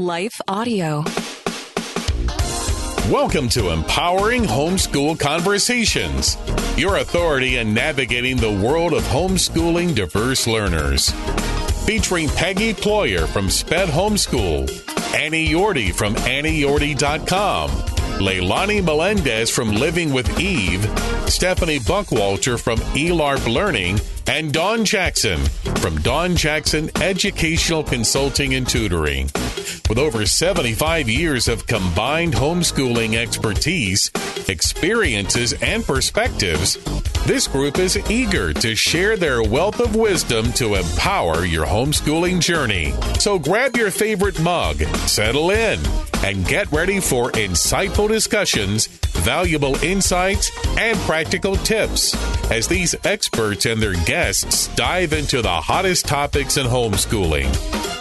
Life Audio. Welcome to Empowering Homeschool Conversations, your authority in navigating the world of homeschooling diverse learners. Featuring Peggy Ployhar from SPED Homeschool, Annie Yorty from AnnieYorty.com, Leilani Melendez from Living with Eve, Stephanie Buckwalter from eLARP Learning, and Dawn Jackson from Dawn Jackson Educational Consulting and Tutoring. With over 75 years of combined homeschooling expertise, experiences, and perspectives, this group is eager to share their wealth of wisdom to empower your homeschooling journey. So grab your favorite mug, settle in, and get ready for insightful discussions, valuable insights, and practical tips as these experts and their guests dive into the hottest topics in homeschooling.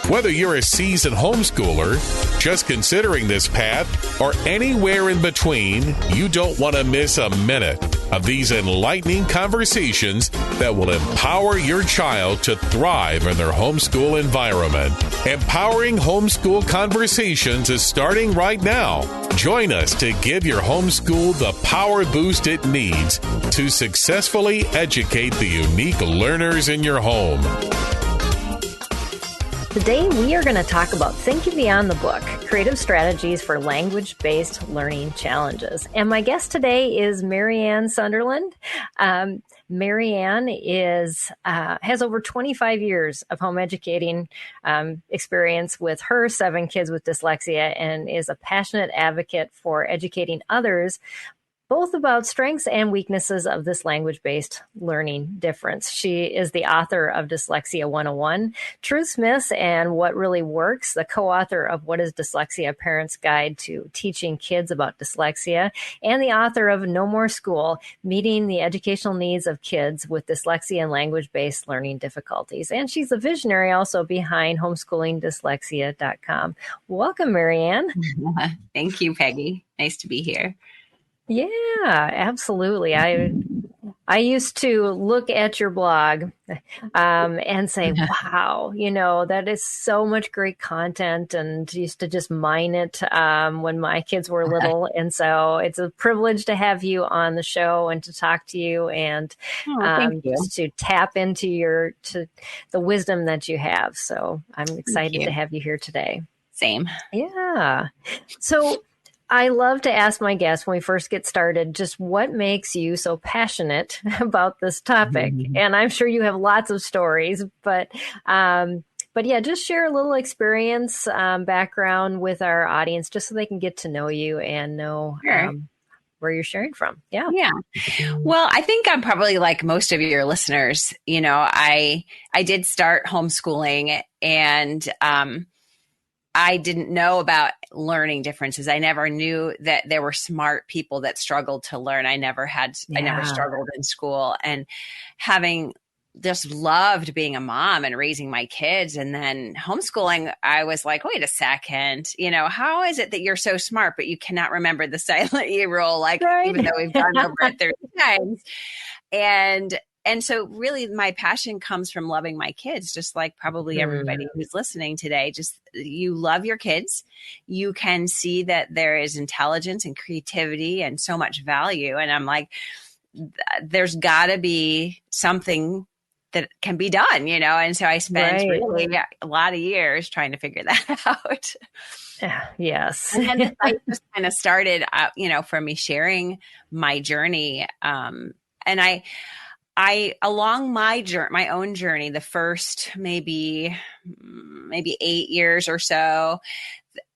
Whether you're a seasoned homeschooler, just considering this path, or anywhere in between, you don't want to miss a minute of these enlightening conversations that will empower your child to thrive in their homeschool environment. Empowering Homeschool Conversations is starting right now. Join us to give your homeschool the power boost it needs to successfully educate the unique learners in your home. Today, we are going to talk about thinking beyond the book, creative strategies for language-based learning challenges. And my guest today is Marianne Sunderland. Marianne has over 25 years of home educating experience with her 7 kids with dyslexia and is a passionate advocate for educating others both about strengths and weaknesses of this language-based learning difference. She is the author of Dyslexia 101, Truths, Myths, and What Really Works, the co-author of What is Dyslexia? Parents' Guide to Teaching Kids About Dyslexia, and the author of No More School, Meeting the Educational Needs of Kids with Dyslexia and Language-Based Learning Difficulties. And she's a visionary also behind homeschoolingdyslexia.com. Welcome, Marianne. Thank you, Peggy. Nice to be here. Yeah, absolutely. I used to look at your blog and say, wow, that is so much great content, and used to just mine it when my kids were little. And so it's a privilege to have you on the show and to talk to you and just to tap into the wisdom that you have. So I'm excited to have you here today. Same. Yeah. So I love to ask my guests when we first get started, just what makes you so passionate about this topic? Mm-hmm. And I'm sure you have lots of stories, but yeah, just share a little experience, background with our audience, just so they can get to know you and know where you're sharing from. Yeah. Yeah. Well, I think I'm probably like most of your listeners. I did start homeschooling, and I didn't know about learning differences. I never knew that there were smart people that struggled to learn. I never struggled in school, and having just loved being a mom and raising my kids. And then homeschooling, I was like, wait a second, how is it that you're so smart, but you cannot remember the silent E rule, even though we've gone over it 30 times. And so really my passion comes from loving my kids, just like probably everybody who's listening today. Just you love your kids. You can see that there is intelligence and creativity and so much value. And I'm like, there's got to be something that can be done, And so I spent really a lot of years trying to figure that out. Yes. And then I just kind of started, for me sharing my journey. And I along my own journey, the first maybe 8 years or so,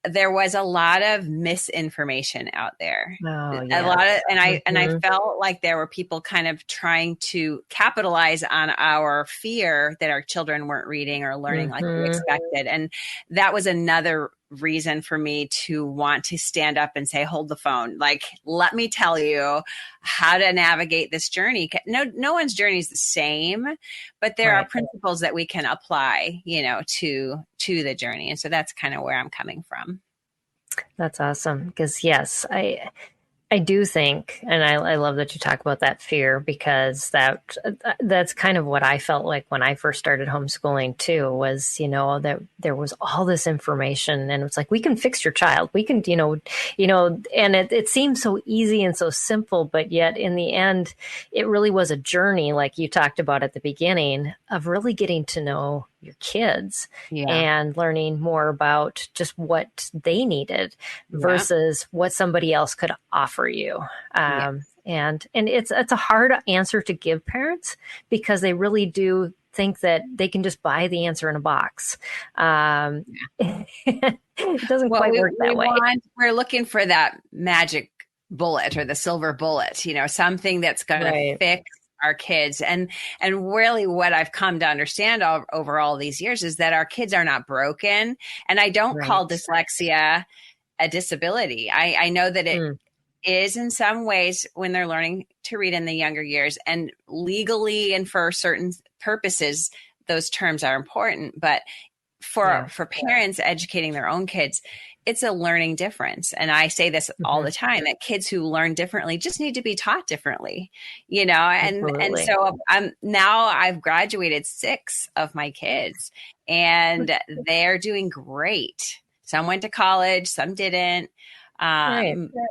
there was a lot of misinformation out there. I felt like there were people kind of trying to capitalize on our fear that our children weren't reading or learning like we expected. And that was another reason for me to want to stand up and say, hold the phone. Let me tell you how to navigate this journey. No one's journey is the same, but there are principles that we can apply, to the journey. And so that's kind of where I'm coming from. That's awesome. Because yes, I I do think, and I love that you talk about that fear, because that's kind of what I felt like when I first started homeschooling too, was, that there was all this information and it's like, we can fix your child. We can, and it seems so easy and so simple, but yet in the end, it really was a journey, like you talked about at the beginning, of really getting to know your kids and learning more about just what they needed versus what somebody else could offer you. And it's a hard answer to give parents, because they really do think that they can just buy the answer in a box. It doesn't quite work that way. We're looking for that magic bullet or the silver bullet, something that's going to fix our kids. And really what I've come to understand over all these years is that our kids are not broken. And I don't call dyslexia a disability. I know that it is in some ways when they're learning to read in the younger years, and legally and for certain purposes, those terms are important. But for parents educating their own kids, it's a learning difference. And I say this all the time, that kids who learn differently just need to be taught differently, and so now I've graduated 6 of my kids and they're doing great. Some went to college, some didn't.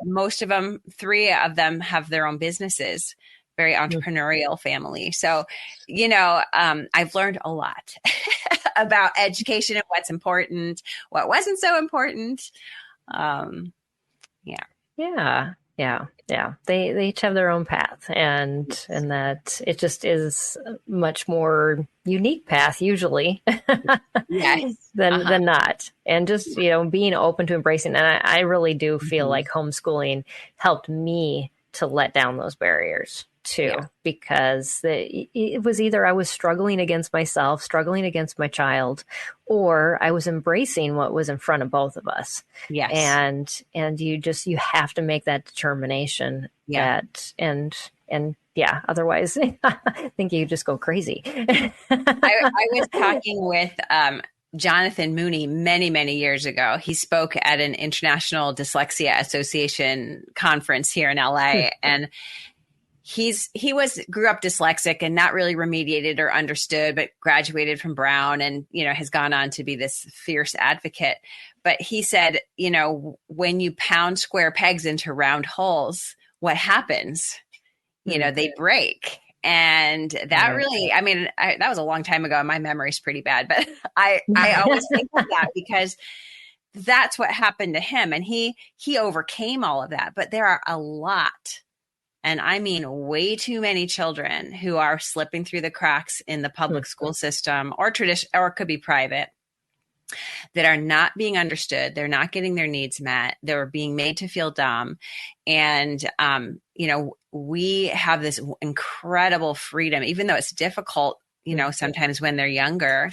Most of them, 3 of them have their own businesses, very entrepreneurial family. So, I've learned a lot about education and what's important, what wasn't so important. They each have their own path, and that it just is a much more unique path usually than not. And just, being open to embracing. And I really do feel like homeschooling helped me to let down those barriers too, because it was either I was struggling against myself, struggling against my child, or I was embracing what was in front of both of us. Yes. And you have to make that determination otherwise I think you just go crazy. I was talking with Jonathan Mooney many, many years ago. He spoke at an International Dyslexia Association conference here in LA. And he grew up dyslexic and not really remediated or understood, but graduated from Brown and, has gone on to be this fierce advocate. But he said, when you pound square pegs into round holes, what happens? They break. And that really, that was a long time ago. My memory's pretty bad, but I always think of that because that's what happened to him. And he overcame all of that. But there are a lot, and I mean way too many children who are slipping through the cracks in the public school system or tradition, or it could be private, that are not being understood. They're not getting their needs met. They're being made to feel dumb. And, we have this incredible freedom, even though it's difficult, sometimes when they're younger,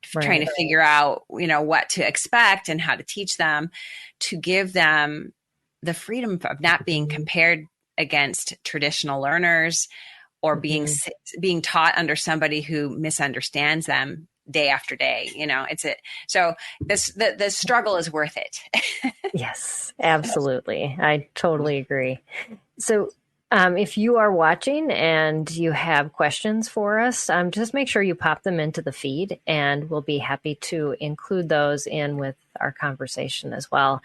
trying to figure out, what to expect and how to teach them, to give them the freedom of not being compared against traditional learners or being taught under somebody who misunderstands them day after day. So the struggle is worth it. Yes, absolutely. I totally agree. So if you are watching and you have questions for us, just make sure you pop them into the feed, and we'll be happy to include those in with our conversation as well.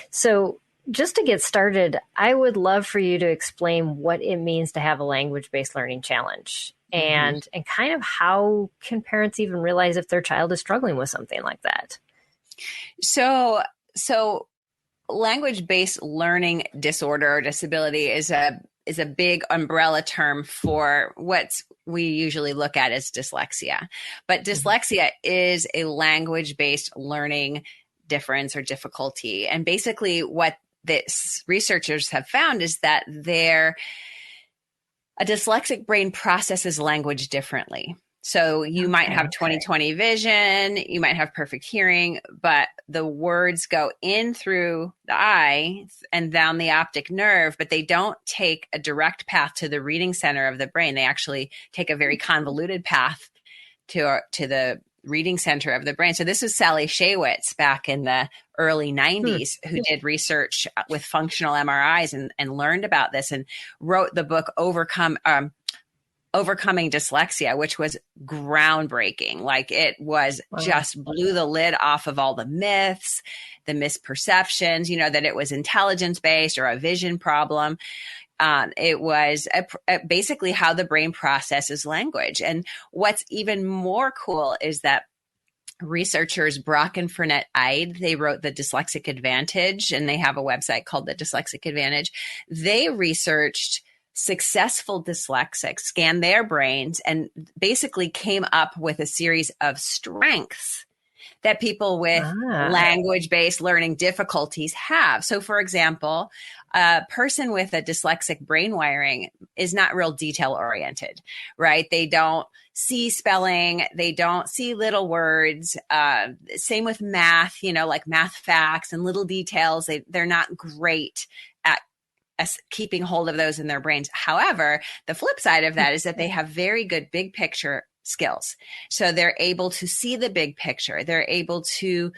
So just to get started, I would love for you to explain what it means to have a language-based learning challenge, and kind of how can parents even realize if their child is struggling with something like that? So language-based learning disorder or disability is a big umbrella term for what we usually look at as dyslexia. But dyslexia is a language-based learning difference or difficulty. And basically what this researchers have found is that a dyslexic brain processes language differently. So you might have 20/20 vision, you might have perfect hearing, but the words go in through the eye and down the optic nerve, but they don't take a direct path to the reading center of the brain. They actually take a very convoluted path to the reading center of the brain. So this was Sally Shaywitz back in the early 90s who did research with functional MRIs and learned about this and wrote the book Overcoming Dyslexia, which was groundbreaking. Like it was just blew the lid off of all the myths, the misperceptions, that it was intelligence-based or a vision problem. It was basically how the brain processes language. And what's even more cool is that researchers Brock and Fernet Eid, they wrote The Dyslexic Advantage, and they have a website called The Dyslexic Advantage. They researched successful dyslexics, scanned their brains, and basically came up with a series of strengths that people with language-based learning difficulties have. So, for example, a person with a dyslexic brain wiring is not real detail-oriented, right? They don't see spelling. They don't see little words. Same with math, like math facts and little details. They're not great at keeping hold of those in their brains. However, the flip side of that is that they have very good big picture skills. So they're able to see the big picture. They're able to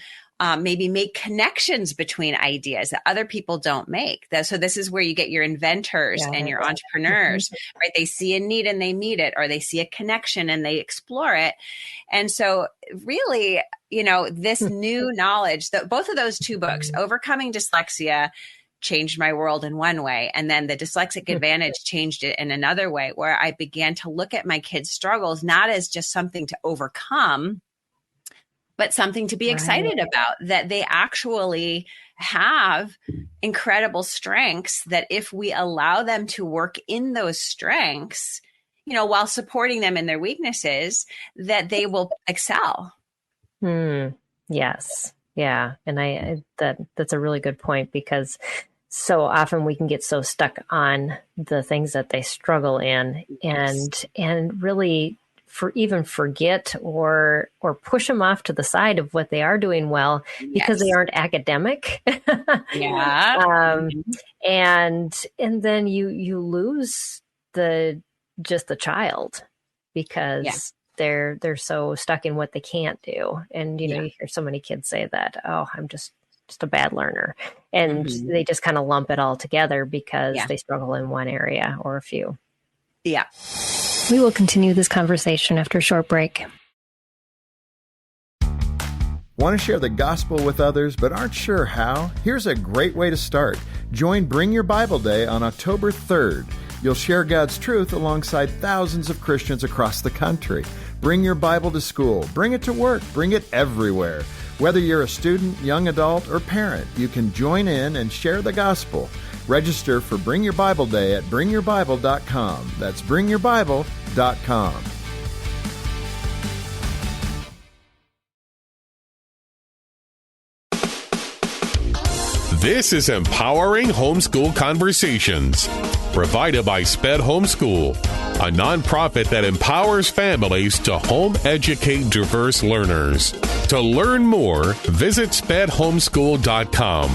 maybe make connections between ideas that other people don't make. So this is where you get your inventors and your entrepreneurs, right? They see a need and they meet it, or they see a connection and they explore it. And so really, this new knowledge, both of those two books, Overcoming Dyslexia, changed my world in one way. And then the Dyslexic Advantage changed it in another way, where I began to look at my kids' struggles, not as just something to overcome, but something to be excited about, that they actually have incredible strengths, that if we allow them to work in those strengths, while supporting them in their weaknesses, that they will excel. Yes. Yeah. And that's a really good point, because so often we can get so stuck on the things that they struggle in and really forget or push them off to the side of what they are doing well because they aren't academic. And then you lose the child because they're so stuck in what they can't do. And you hear so many kids say that, oh, I'm just a bad learner. And they just kind of lump it all together because they struggle in one area or a few. Yeah. We will continue this conversation after a short break. Want to share the gospel with others but aren't sure how? Here's a great way to start. Join Bring Your Bible Day on October 3rd. You'll share God's truth alongside thousands of Christians across the country. Bring your Bible to school. Bring it to work. Bring it everywhere. Whether you're a student, young adult, or parent, you can join in and share the gospel. Register for Bring Your Bible Day at bringyourbible.com. That's bringyourbible.com. This is Empowering Homeschool Conversations, provided by SPED Homeschool, a nonprofit that empowers families to home educate diverse learners. To learn more, visit spedhomeschool.com.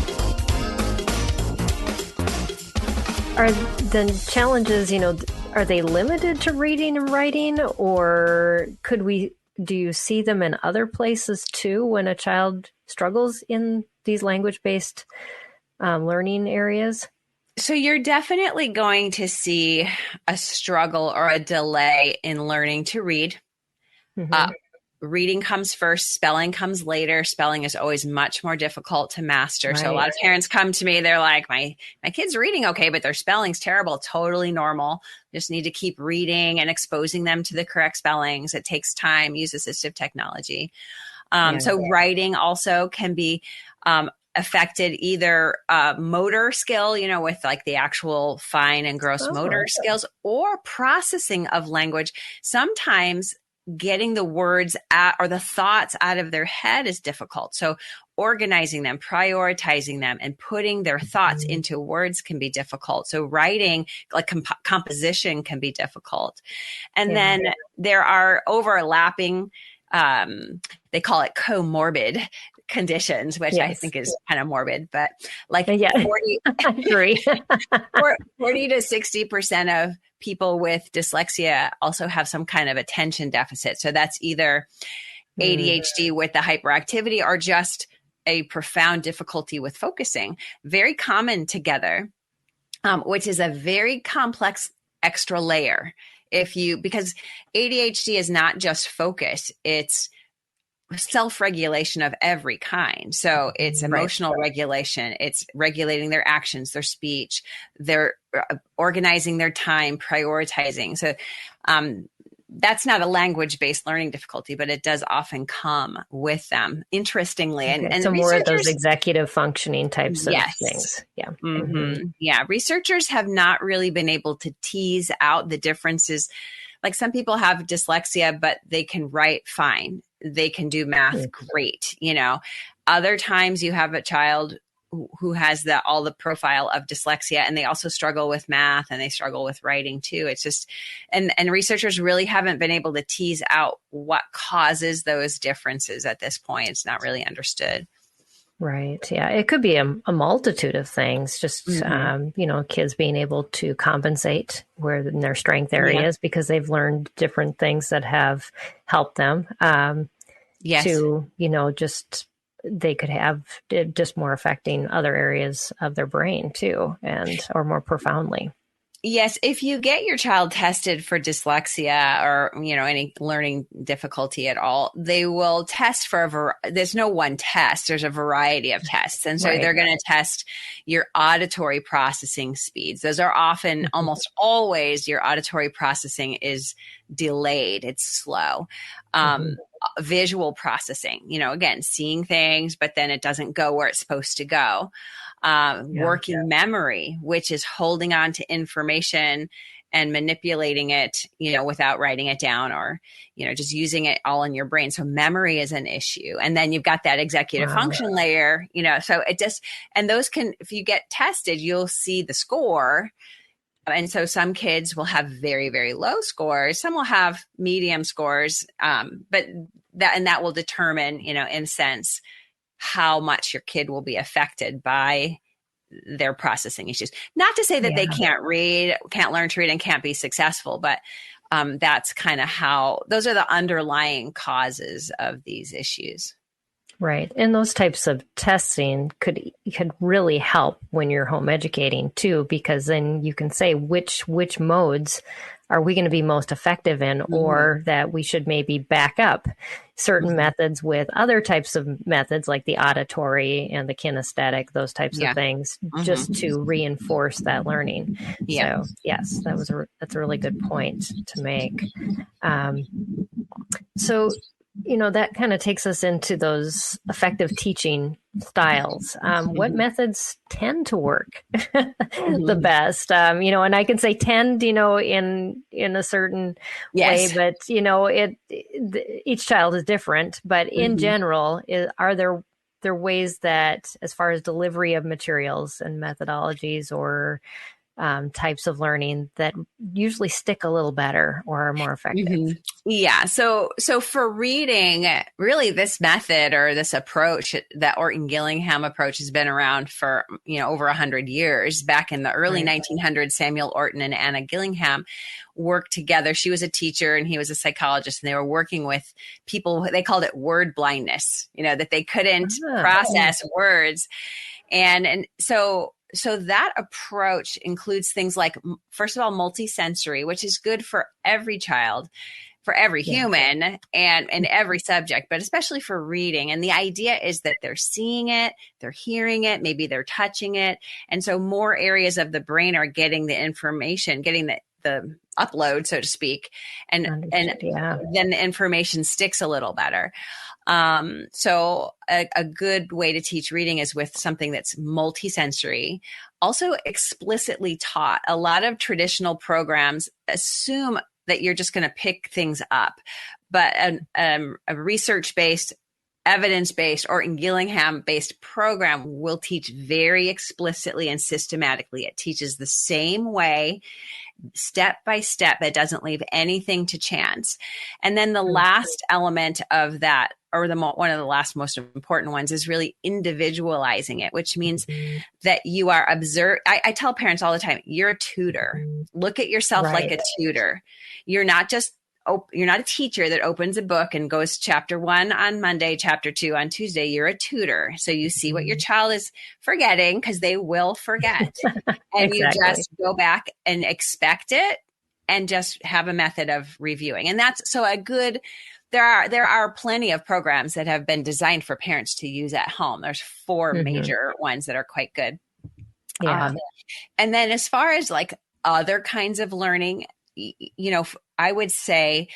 Are the challenges, are they limited to reading and writing, or do you see them in other places too when a child struggles in these language-based learning areas? So you're definitely going to see a struggle or a delay in learning to read. Reading comes first, spelling comes later. Spelling is always much more difficult to master. Right. So a lot of parents come to me, they're like, my kid's reading okay, but their spelling's terrible. Totally normal. Just need to keep reading and exposing them to the correct spellings. It takes time, use assistive technology. So writing also can be affected, either motor skill, with like the actual fine and gross motor skills, or processing of language. Sometimes getting the words or the thoughts out of their head is difficult. So organizing them, prioritizing them, and putting their thoughts into words can be difficult. So writing, like composition, can be difficult. And then there are overlapping, they call it comorbid conditions, which I think is kind of morbid, but like 40 to 60% of people with dyslexia also have some kind of attention deficit. So that's either ADHD with the hyperactivity, or just a profound difficulty with focusing, very common together, which is a very complex extra layer. Because ADHD is not just focus, it's self-regulation of every kind. So it's emotional regulation, it's regulating their actions, their speech, they're organizing their time, prioritizing. So that's not a language-based learning difficulty, but it does often come with them, interestingly. And so more of those executive functioning types of yes. things. Yeah. Yeah. Researchers have not really been able to tease out the differences. Like some people have dyslexia, but they can write fine. They can do math great. Other times you have a child who has all the profile of dyslexia, and they also struggle with math and they struggle with writing too. It's just, and researchers really haven't been able to tease out what causes those differences at this point. It's not really understood. Right. Yeah. It could be a multitude of things, just, kids being able to compensate where in their strength areas because they've learned different things that have helped them to, just they could have just more affecting other areas of their brain too, or more profoundly. Yes. If you get your child tested for dyslexia or, any learning difficulty at all, they will test for there's no one test. There's a variety of tests. And so they're going to test your auditory processing speeds. Those are often, almost always, your auditory processing is delayed. It's slow. Visual processing, again, seeing things, but then it doesn't go where it's supposed to go. Working memory, which is holding on to information and manipulating it, without writing it down or, just using it all in your brain. So memory is an issue. And then you've got that executive function layer, so it just, and those if you get tested, you'll see the score. And so some kids will have very, very low scores. Some will have medium scores. But that will determine, in a sense, how much your kid will be affected by their processing issues. Not to say that they can't learn to read and can't be successful, but that's kind of those are the underlying causes of these issues. Right. And those types of testing could really help when you're home educating too, because then you can say which modes are we going to be most effective in, or that we should maybe back up certain methods with other types of methods like the auditory and the kinesthetic, those types of things, just to reinforce that learning. So yes, that's a really good point to make. So that kind of takes us into those effective teaching styles. What methods tend to work the best? And I can say tend, in a certain way, but each child is different. But in general, are there ways that, as far as delivery of materials and methodologies or types of learning, that usually stick a little better or are more effective? Yeah. So for reading, really this method or this approach, that Orton-Gillingham approach, has been around for, over 100 years. Back in the early 1900s, Samuel Orton and Anna Gillingham worked together. She was a teacher and he was a psychologist, and they were working with people, they called it word blindness, that they couldn't process words. And so that approach includes things like, first of all, multisensory, which is good for every child, for every human, and every subject, but especially for reading. And the idea is that they're seeing it, they're hearing it, maybe they're touching it. And so more areas of the brain are getting the information, getting the upload, so to speak. And then the information sticks a little better. So a good way to teach reading is with something that's multisensory, also explicitly taught. A lot of traditional programs assume that you're just going to pick things up, but a research-based, evidence-based, or Gillingham-based program will teach very explicitly and systematically. It teaches the same way, step by step. That doesn't leave anything to chance. And then the last element of that, or one of the last most important ones, is really individualizing it, which means that you are I tell parents all the time, you're a tutor. Look at yourself like a tutor. You're not just you're not a teacher that opens a book and goes chapter 1 on Monday, chapter 2 on Tuesday. You're a tutor. So you see what your child is forgetting, because they will forget. And Exactly. you just go back and expect it and just have a method of reviewing. And that's so there are plenty of programs that have been designed for parents to use at home. There's 4 major ones that are quite good. Yeah. And then as far as like other kinds of learning, I would say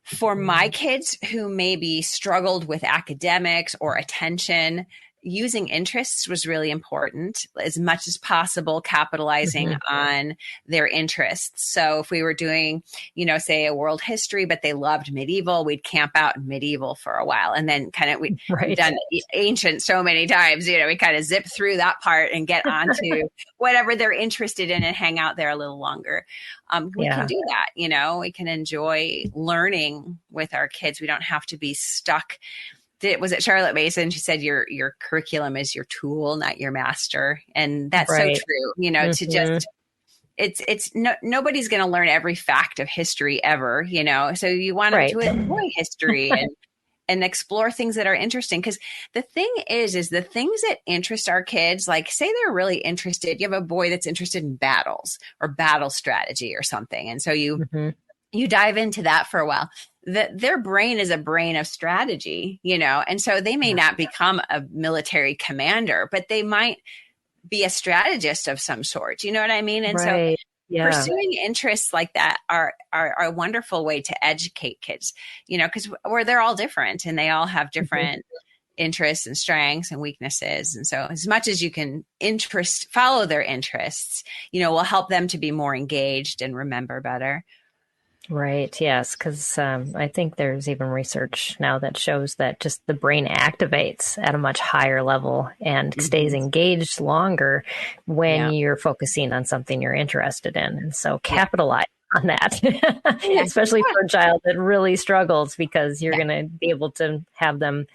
for my kids who maybe struggled with academics or attention, using interests was really important, as much as possible, capitalizing on their interests. So if we were doing, say a world history, but they loved medieval, we'd camp out in medieval for a while. And then we've done ancient so many times, we kind of zip through that part and get onto whatever they're interested in and hang out there a little longer. We can do that, we can enjoy learning with our kids. We don't have to be stuck. Was it Charlotte Mason? She said, your curriculum is your tool, not your master. And that's so true, to just, nobody's going to learn every fact of history ever, so you want them to enjoy history and explore things that are interesting. Because the thing is the things that interest our kids, like say they're really interested, you have a boy that's interested in battles or battle strategy or something. And so you dive into that for a while. Their brain is a brain of strategy, and so they may not become a military commander, but they might be a strategist of some sort. You know what I mean? And so pursuing interests like that are a wonderful way to educate kids, because they're all different and they all have different interests and strengths and weaknesses. And so as much as you can follow their interests, will help them to be more engaged and remember better. Right. Yes. Because I think there's even research now that shows that just the brain activates at a much higher level and stays engaged longer when you're focusing on something you're interested in. And so capitalize on that, especially for a child that really struggles, because you're going to be able to have them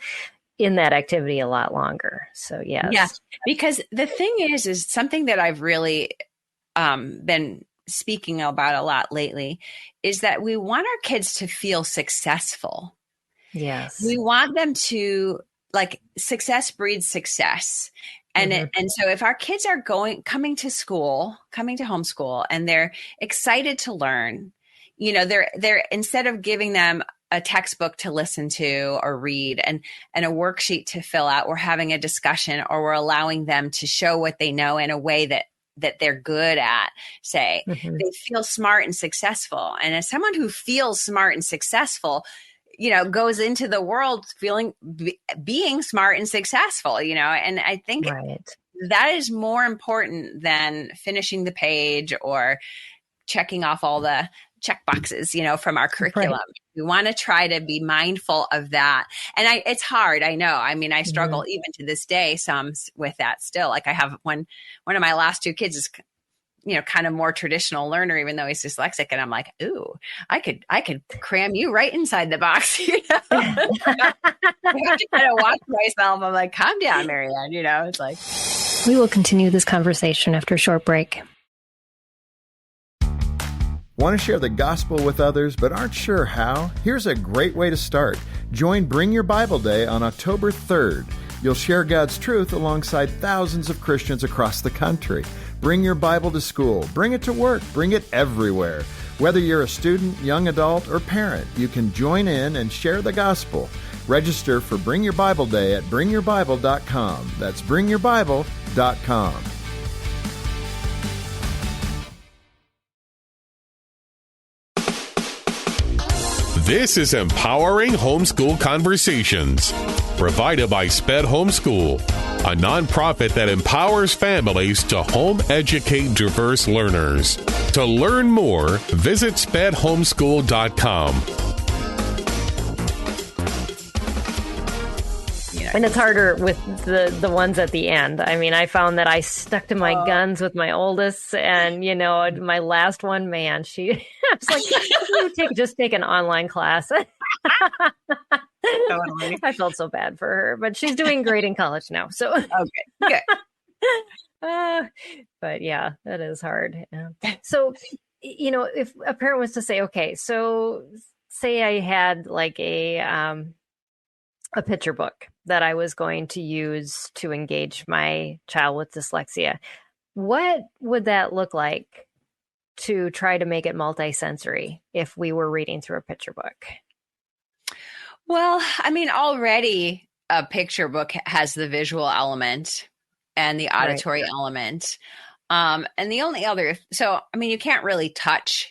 in that activity a lot longer. So yes. Yeah. Because the thing is something that I've really been speaking about a lot lately is that we want our kids to feel successful. Yes. We want them to, success breeds success. And and so if our kids are coming to homeschool and they're excited to learn, they're instead of giving them a textbook to listen to or read and a worksheet to fill out, we're having a discussion, or we're allowing them to show what they know in a way that they're good at, say, they feel smart and successful. And as someone who feels smart and successful, goes into the world being smart and successful, and I think that is more important than finishing the page or checking off all the check boxes, from our curriculum. We want to try to be mindful of that. And it's hard. I know. I mean, I struggle even to this day, some with that still. Like I have one of my last 2 kids is, kind of more traditional learner, even though he's dyslexic. And I'm like, ooh, I could cram you right inside the box. I have to kind of watch myself. I'm like, calm down, Marianne. It's like. We will continue this conversation after a short break. Want to share the gospel with others but aren't sure how? Here's a great way to start. Join Bring Your Bible Day on October 3rd. You'll share God's truth alongside thousands of Christians across the country. Bring your Bible to school. Bring it to work. Bring it everywhere. Whether you're a student, young adult, or parent, you can join in and share the gospel. Register for Bring Your Bible Day at bringyourbible.com. That's bringyourbible.com. This is Empowering Homeschool Conversations, provided by SPED Homeschool, a nonprofit that empowers families to home educate diverse learners. To learn more, visit spedhomeschool.com. And it's harder with the ones at the end. I mean, I found that I stuck to my guns with my oldest, and my last one, man, I was like, just take an online class. Totally. I felt so bad for her, but she's doing great in college now. So okay, good. But yeah, that is hard. So, if a parent was to say, okay, so say I had like a picture book that I was going to use to engage my child with dyslexia. What would that look like to try to make it multisensory if we were reading through a picture book? Well, I mean, already a picture book has the visual element and the auditory element. And the only other, so, I mean, you can't really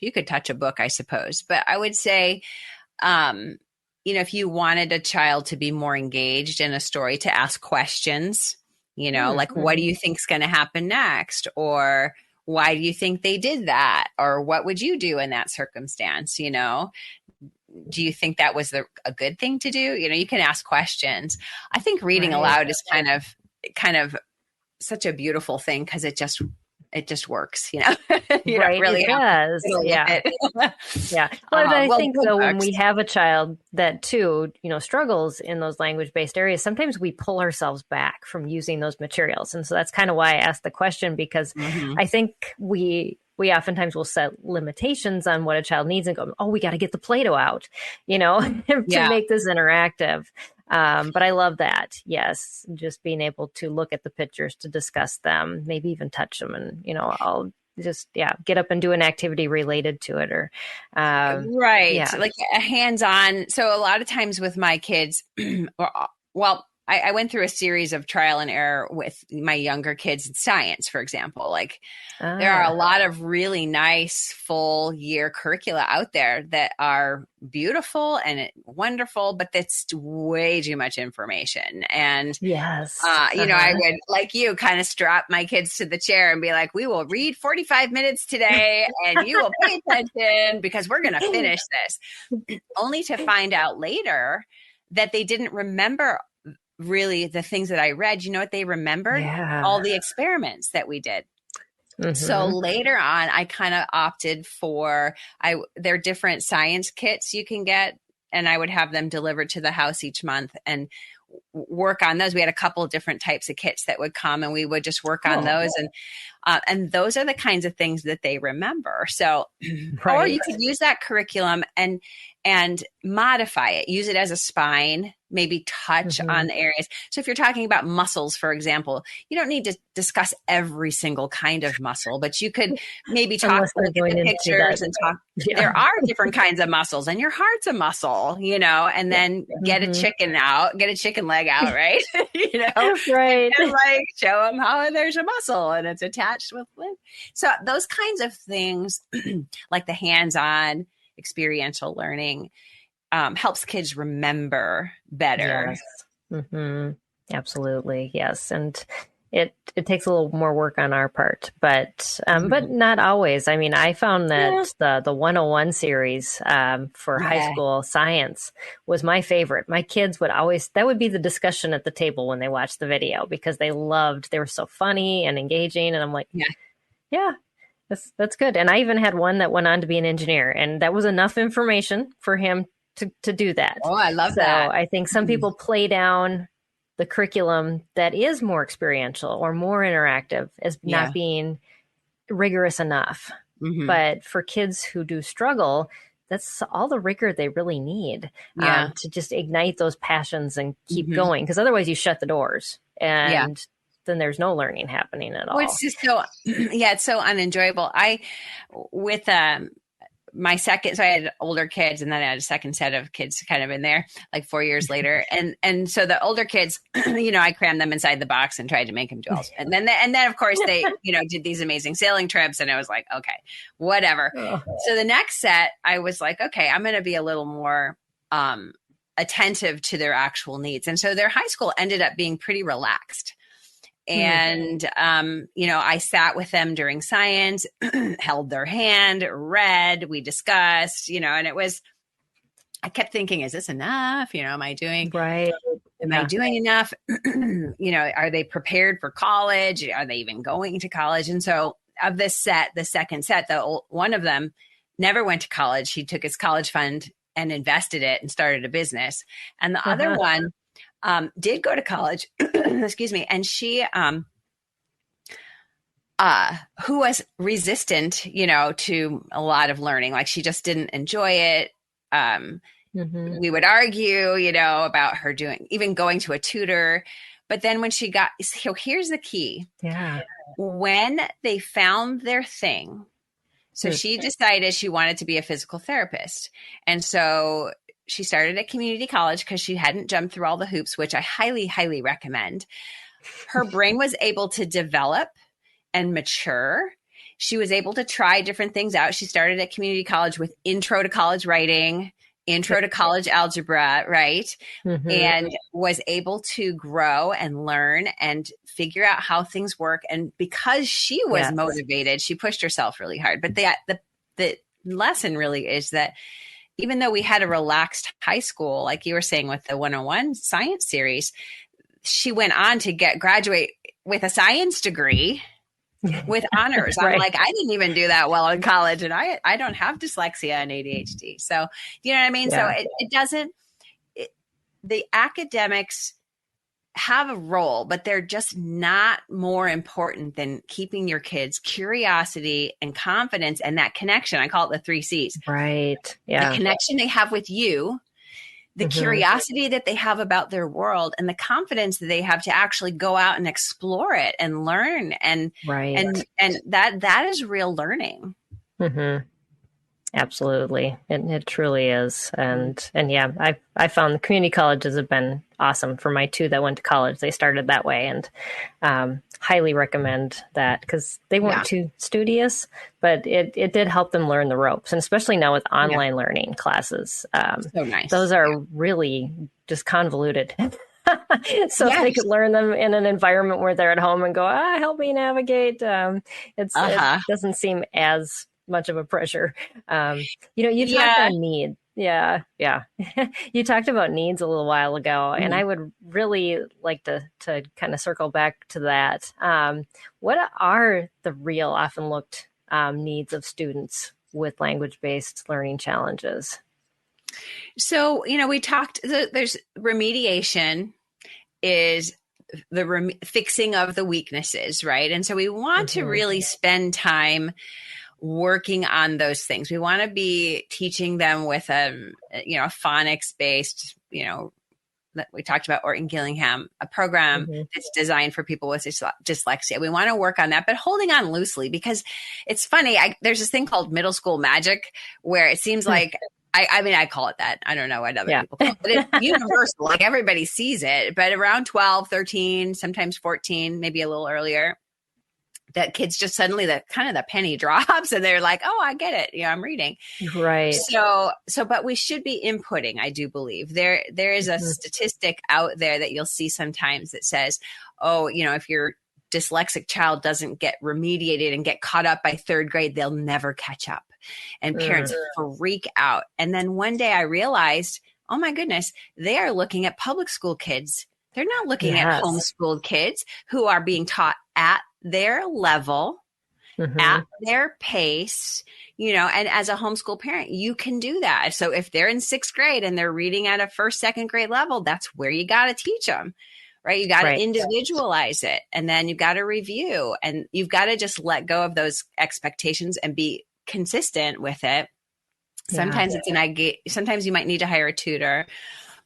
you could touch a book, I suppose, but I would say, if you wanted a child to be more engaged in a story, to ask questions, like, what do you think is going to happen next? Or why do you think they did that? Or what would you do in that circumstance? Do you think that was a good thing to do? You can ask questions. I think reading aloud is kind of such a beautiful thing because it just works, you don't really it does. Yeah. Yeah. But I think though, when we have a child that too, struggles in those language-based areas, sometimes we pull ourselves back from using those materials. And so that's kind of why I asked the question, because I think we oftentimes will set limitations on what a child needs and go, oh, we got to get the Play-Doh out, to make this interactive. But I love that. Yes. Just being able to look at the pictures, to discuss them, maybe even touch them. And, I'll just, get up and do an activity related to it or, like a hands-on. So a lot of times with my kids, I went through a series of trial and error with my younger kids in science, for example. Like there are a lot of really nice full year curricula out there that are beautiful and wonderful, but that's way too much information. And yes, I would, like you, kind of strap my kids to the chair and be like, we will read 45 minutes today and you will pay attention because we're going to finish this, only to find out later that they didn't remember really the things that I read. You know what they remembered? All the experiments that we did. So later on, I kind of opted for, there are different science kits you can get, and I would have them delivered to the house each month and work on those. We had a couple of different types of kits that would come, and we would just work on those. And those are the kinds of things that they remember. So, or you could use that curriculum and modify it, use it as a spine, maybe touch on the areas. So if you're talking about muscles, for example, you don't need to discuss every single kind of muscle, but you could maybe talk, look at the pictures and talk. There are different kinds of muscles, and your heart's a muscle, and then get a chicken leg out, right? Right. And like show them how there's a muscle and it's attached with lymph. So those kinds of things, like the hands-on experiential learning, helps kids remember better. Yes. Absolutely. Yes. And it takes a little more work on our part, but not always. I mean, I found that the 101 series for high school science was my favorite. My kids would that would be the discussion at the table when they watched the video, because they were so funny and engaging. And I'm like, that's good. And I even had one that went on to be an engineer, and that was enough information for him to do that. Oh, I love that. I think some people play down the curriculum that is more experiential or more interactive as not being rigorous enough. But for kids who do struggle, that's all the rigor they really need to just ignite those passions and keep going. Because otherwise you shut the doors and then there's no learning happening at all. Well, it's just it's so unenjoyable. With my second, so I had older kids, and then I had a second set of kids kind of in there, like 4 years later. And so the older kids, I crammed them inside the box and tried to make them do all. And then of course they, did these amazing sailing trips, and I was like, okay, whatever. So the next set, I was like, okay, I'm going to be a little more attentive to their actual needs. And so their high school ended up being pretty relaxed. And, I sat with them during science, held their hand, read, we discussed, and I kept thinking, is this enough? Am I doing I doing enough? Are they prepared for college? Are they even going to college? And so of this set, the second set, one of them never went to college. He took his college fund and invested it and started a business. And the other one, did go to college, excuse me, and she, who was resistant, to a lot of learning, like she just didn't enjoy it. We would argue, about her even going to a tutor. But then when so here's the key. Yeah. When they found their thing, so she decided she wanted to be a physical therapist. And so she started at community college because she hadn't jumped through all the hoops, which I highly, highly recommend. Her brain was able to develop and mature. She was able to try different things out. She started at community college with intro to college writing, intro to college algebra, right? And was able to grow and learn and figure out how things work. And because she was motivated, she pushed herself really hard. But the lesson really is that even though we had a relaxed high school, like you were saying with the 101 science series, she went on to graduate with a science degree with honors. I'm like, I didn't even do that well in college, and I don't have dyslexia and ADHD. So, you know what I mean? Yeah. So it doesn't, the academics have a role, but they're just not more important than keeping your kids' curiosity and confidence and that connection. I call it the 3 C's. Right. Yeah. The connection they have with you, the curiosity that they have about their world, and the confidence that they have to actually go out and explore it and learn. And that is real learning. Absolutely. It truly is. And yeah, I found the community colleges have been awesome for my 2 that went to college. They started that way, and highly recommend that because they weren't too studious, but it did help them learn the ropes. And especially now with online learning classes, so nice. Those are really just convoluted. So if they could learn them in an environment where they're at home and go, help me navigate. It doesn't seem as much of a pressure. You talked about need. Yeah. You talked about needs a little while ago, and I would really like to kind of circle back to that. What are the real often looked needs of students with language-based learning challenges? So, we talked, there's remediation is the fixing of the weeknesses, right? And so we want to really spend time working on those things. We want to be teaching them with a phonics-based, that we talked about, Orton Gillingham, a program that's designed for people with dyslexia. We want to work on that, but holding on loosely, because it's funny. There's this thing called middle school magic where it seems like, I call it that. I don't know what other people call it. But it's universal. Like everybody sees it, but around 12, 13, sometimes 14, maybe a little earlier, that kids just suddenly the penny drops and they're like, oh, I get it. I'm reading. Right. So, but we should be inputting. I do believe there is a statistic out there that you'll see sometimes that says, oh, if your dyslexic child doesn't get remediated and get caught up by 3rd grade, they'll never catch up. And parents freak out. And then one day I realized, oh my goodness, they are looking at public school kids. They're not looking at homeschooled kids who are being taught at their level, at their pace, and as a homeschool parent, you can do that. So if they're in 6th grade and they're reading at a 1st, 2nd grade level, that's where you got to teach them, right? You got to individualize it, and then you've got to review, and you've got to just let go of those expectations and be consistent with it. Sometimes sometimes you might need to hire a tutor.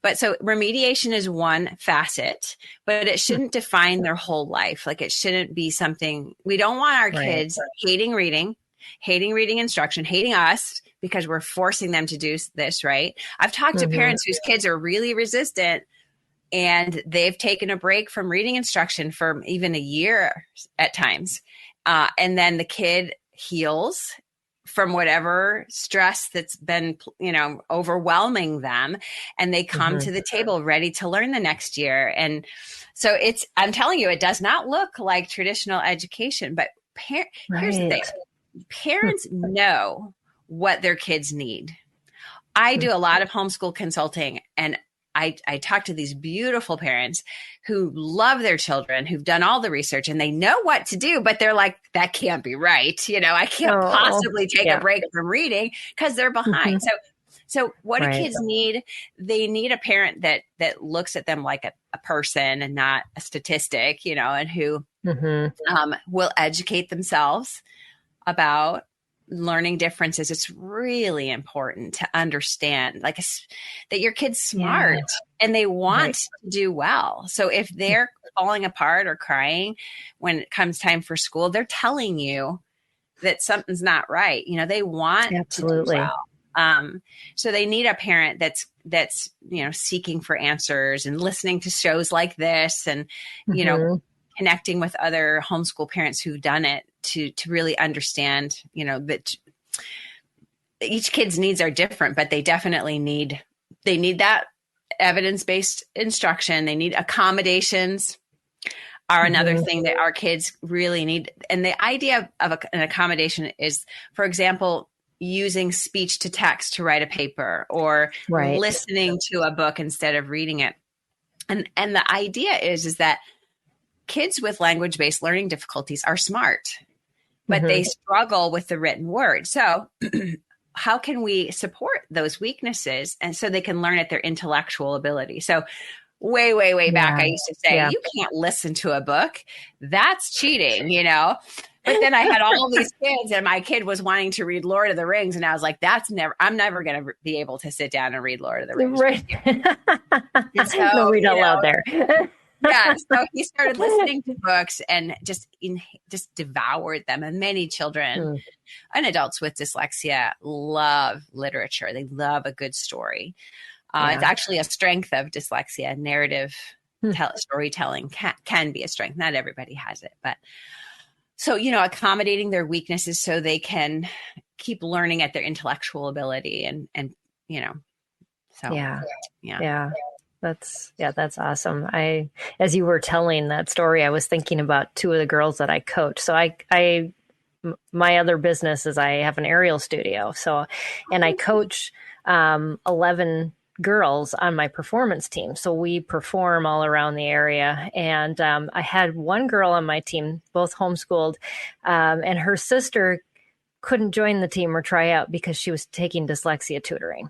But so remediation is one facet, but it shouldn't define their whole life. Like it shouldn't be something, we don't want our kids hating reading instruction, hating us because we're forcing them to do this, right? I've talked to parents whose kids are really resistant and they've taken a break from reading instruction for even a year at times. And then the kid heals from whatever stress that's been, overwhelming them. And they come to the table ready to learn the next year. And so I'm telling you, it does not look like traditional education, but here's the thing. Parents know what their kids need. I do a lot of homeschool consulting, and I talk to these beautiful parents who love their children, who've done all the research and they know what to do, but they're like, that can't be right. I can't possibly take a break from reading because they're behind. So what do kids need? They need a parent that looks at them like a person and not a statistic, and who will educate themselves about learning differences, it's really important to understand that your kid's smart and they want to do well. So if they're falling apart or crying when it comes time for school, they're telling you that something's not right. They want to do well. So they need a parent that's seeking for answers and listening to shows like this, and connecting with other homeschool parents who've done it to really understand that each kid's needs are different, but they definitely need that evidence-based instruction. They need accommodations are another thing that our kids really need. And the idea of an accommodation is, for example, using speech to text to write a paper, or listening to a book instead of reading it. And the idea is that kids with language-based learning difficulties are smart, but they struggle with the written word. So how can we support those weaknesses and so they can learn at their intellectual ability? So way back, I used to say, you can't listen to a book. That's cheating, But then I had all these kids, and my kid was wanting to read Lord of the Rings. And I was like, I'm never going to be able to sit down and read Lord of the Rings. Right. So, no read out loud there. So he started listening to books and just devoured them. And many children and adults with dyslexia love literature. They love a good story. It's actually a strength of dyslexia. Narrative storytelling can be a strength. Not everybody has it, but so, accommodating their weaknesses so they can keep learning at their intellectual ability and so. Yeah. That's awesome. As you were telling that story, I was thinking about two of the girls that I coach. So my other business is I have an aerial studio. So, and I coach 11 girls on my performance team. So we perform all around the area. And I had one girl on my team, both homeschooled, and her sister couldn't join the team or try out because she was taking dyslexia tutoring.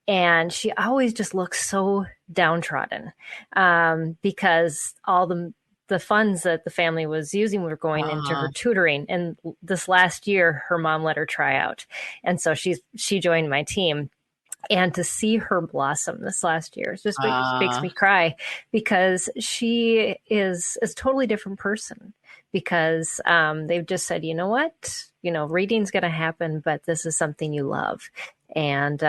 And she always just looked so downtrodden because all the funds that the family was using were going into her tutoring. And this last year, her mom let her try out. And so she joined my team. And to see her blossom this last year just makes me cry, because she is a totally different person, because they've just said, you know what, reading's going to happen, but this is something you love. And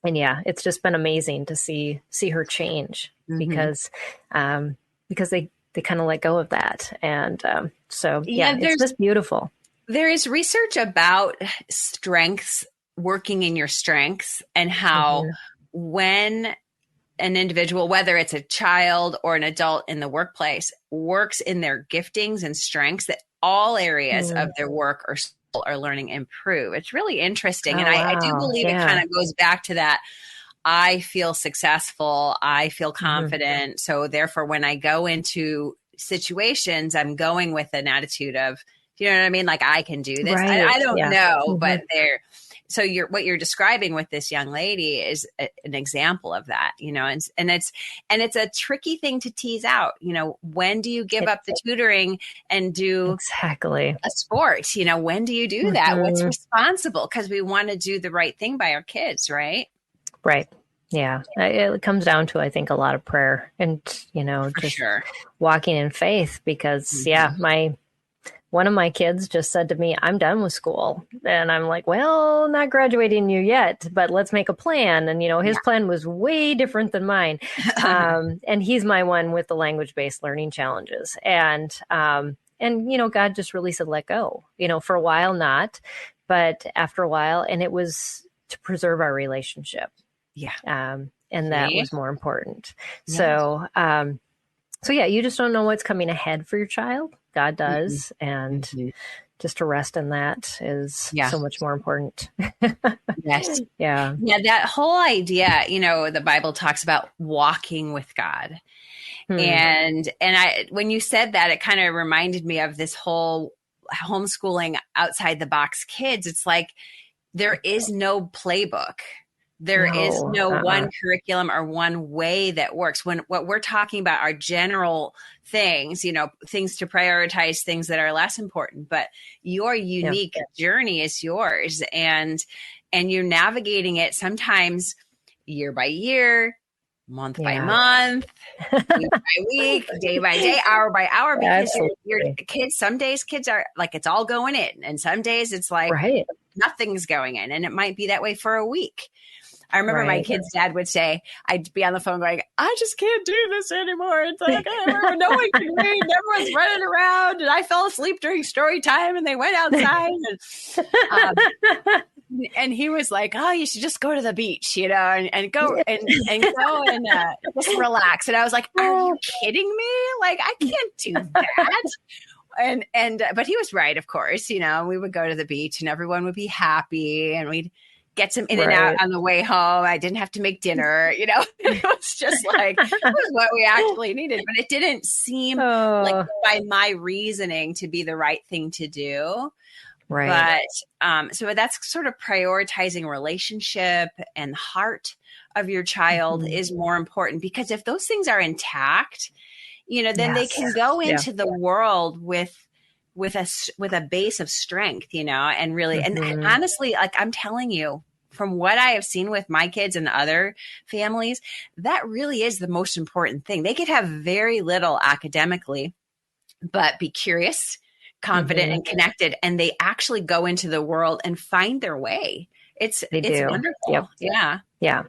it's just been amazing to see her change because they kind of let go of that. And it's just beautiful. There is research about strengths, working in your strengths, and how when an individual, whether it's a child or an adult in the workplace, works in their giftings and strengths, that all areas of their work or learning improve. It's really interesting. And I do believe it kind of goes back to that. I feel successful. I feel confident. So therefore, when I go into situations, I'm going with an attitude of, you know what I mean? Like, I can do this. Right. I don't know, but so what you're describing with this young lady is an example of that, and it's a tricky thing to tease out. When do you give up the tutoring and do exactly a sport? When do you do that? What's responsible? Because we want to do the right thing by our kids, right? Right. Yeah. It comes down to, I think, a lot of prayer and, just walking in faith, because one of my kids just said to me, I'm done with school. And I'm like, well, not graduating you yet, but let's make a plan. And, his plan was way different than mine. And he's my one with the language-based learning challenges. And God just really said, let go, for a while, not, but after a while. And it was to preserve our relationship. Yeah. And that was more important. Yeah. So you just don't know what's coming ahead for your child. God does. And just to rest in that is so much more important. Yes. Yeah. Yeah. That whole idea, the Bible talks about walking with God. And when you said that, it kind of reminded me of this whole homeschooling outside the box kids. It's like, there is no playbook There is no one curriculum or one way that works. When what we're talking about are general things, things to prioritize, things that are less important, but your unique journey is yours, and you're navigating it sometimes year by year, month by month, week by week, day by day, hour by hour, because your kids, some days kids are like, it's all going in, and some days it's like nothing's going in, and it might be that way for a week. I remember my kid's dad would say, I'd be on the phone going, I just can't do this anymore. It's like, no one can read. Everyone's running around. And I fell asleep during story time and they went outside. And he was like, oh, you should just go to the beach, and go and just relax. And I was like, are you kidding me? Like, I can't do that. But he was right, of course, we would go to the beach and everyone would be happy and we'd get some in and out on the way home. I didn't have to make dinner, It was just like, it was what we actually needed. But it didn't seem like by my reasoning to be the right thing to do. Right. But so that's sort of prioritizing relationship and the heart of your child is more important, because if those things are intact, then they can go into the world with a base of strength, and really, and honestly, like I'm telling you, from what I have seen with my kids and other families, that really is the most important thing. They could have very little academically, but be curious, confident, and connected, and they actually go into the world and find their way. It's wonderful. Yep. Yeah.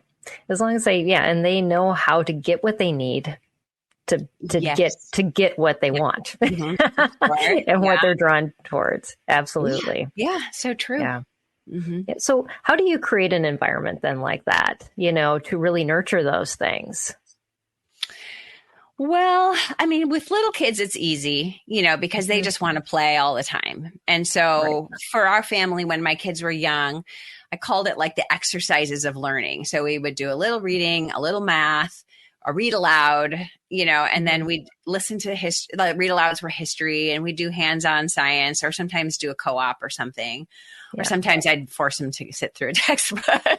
As long as and they know how to get what they need to get what they want and what they're drawn towards. Absolutely. Yeah. So true. Yeah. So how do you create an environment then like that, to really nurture those things? Well, I mean, with little kids, it's easy, because they just want to play all the time. And so for our family, when my kids were young, I called it like the exercises of learning. So we would do a little reading, a little math, or read aloud, and then we'd listen to history, like read alouds for history, and we'd do hands-on science, or sometimes do a co-op or something. Or sometimes I'd force them to sit through a textbook, but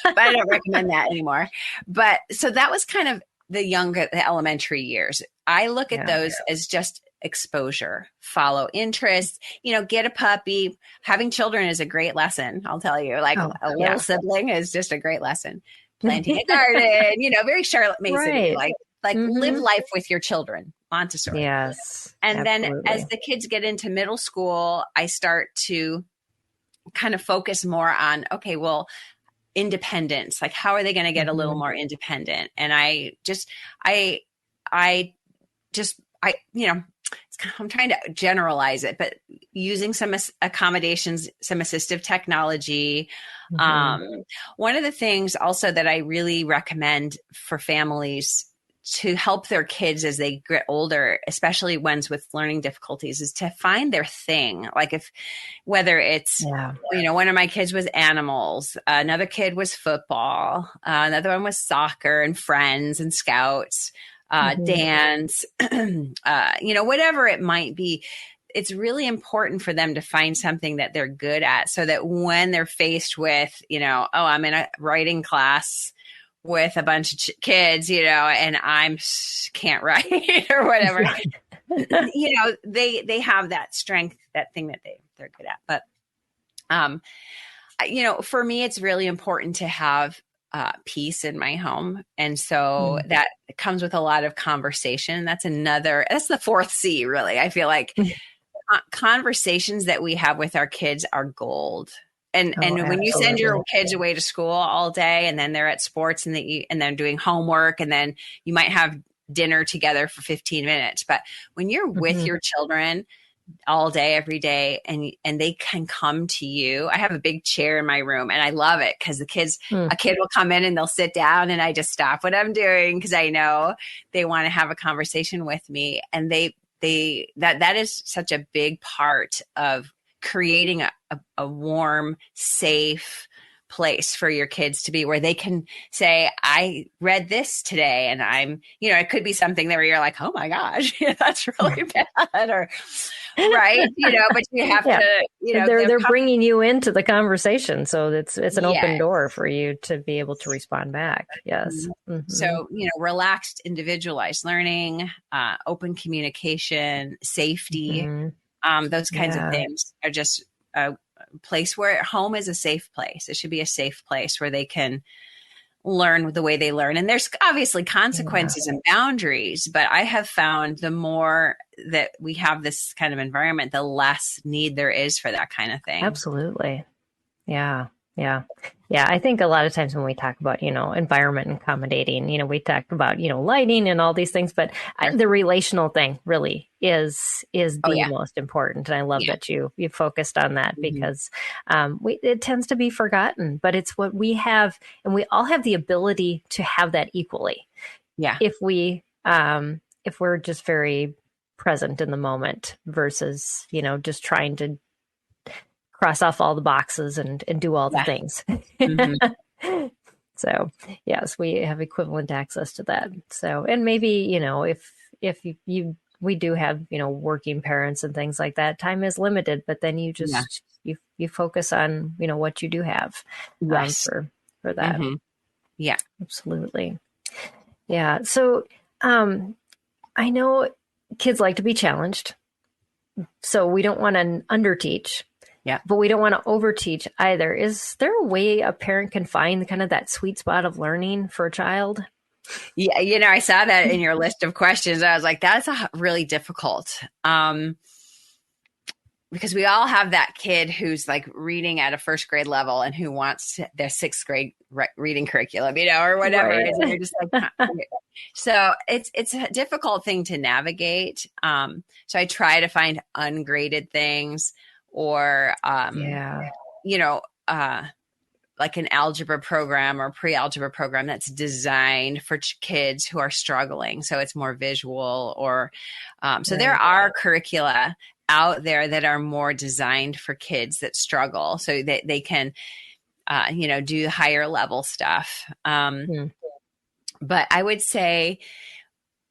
I don't recommend that anymore. But so that was kind of the elementary years. I look at those as just exposure, follow interests, get a puppy. Having children is a great lesson. I'll tell you, like a little sibling is just a great lesson. Planting a garden, very Charlotte Mason, like live life with your children, Montessori. Yes. And then as the kids get into middle school, I start to kind of focus more on, independence. Like, how are they going to get a little more independent? And I'm trying to generalize it, but using some accommodations, some assistive technology. One of the things also that I really recommend for families to help their kids as they get older, especially ones with learning difficulties, is to find their thing. Like whether it's, one of my kids was animals, another kid was football, another one was soccer and friends and scouts, dance, whatever it might be. It's really important for them to find something that they're good at, so that when they're faced with, I'm in a writing class with a bunch of kids, and I can't write or whatever, they have that strength, that thing that they're good at. But, for me, it's really important to have peace in my home. And so that comes with a lot of conversation. That's the fourth C, really. I feel like conversations that we have with our kids are gold. And when you send your kids away to school all day, and then they're at sports and then doing homework, and then you might have dinner together for 15 minutes. But when you're with your children all day, every day, and they can come to you. I have a big chair in my room, and I love it because a kid will come in and they'll sit down, and I just stop what I'm doing because I know they want to have a conversation with me. And that is such a big part of creating a warm, safe place for your kids to be, where they can say, I read this today, and it could be something where you're like, oh my gosh, that's really bad. right? But you have Yeah. to, they're bringing you into the conversation. So it's an open Yes. door for you to be able to respond back. Yes. Mm-hmm. So, relaxed, individualized learning, open communication, safety, those kinds of things are just a place where home is a safe place. It should be a safe place where they can learn the way they learn. And there's obviously consequences and boundaries, but I have found the more that we have this kind of environment, the less need there is for that kind of thing. Absolutely. Yeah. Yeah. Yeah. I think a lot of times when we talk about, environment and accommodating, we talk about, lighting and all these things, but the relational thing really is the most important. And I love that you focused on that because it tends to be forgotten, but it's what we have, and we all have the ability to have that equally. Yeah. If we're just very present in the moment versus, just trying to cross off all the boxes and do all the things. So yes, we have equivalent access to that. So, and maybe, if we do have, working parents and things like that, time is limited, but then you just, you focus on, what you do have for that. Yeah, absolutely. Yeah. So, I know kids like to be challenged, so we don't want to underteach. Yeah. But we don't want to overteach either. Is there a way a parent can find kind of that sweet spot of learning for a child? Yeah. I saw that in your list of questions. I was like, that's really difficult. Because we all have that kid who's like reading at a first grade level and who wants their sixth grade reading curriculum, or whatever. Right. And you're just like, so it's a difficult thing to navigate. So I try to find ungraded things. Or, like an algebra program or pre-algebra program that's designed for kids who are struggling. So it's more visual or, so there are curricula out there that are more designed for kids that struggle so that they can, do higher level stuff. But I would say,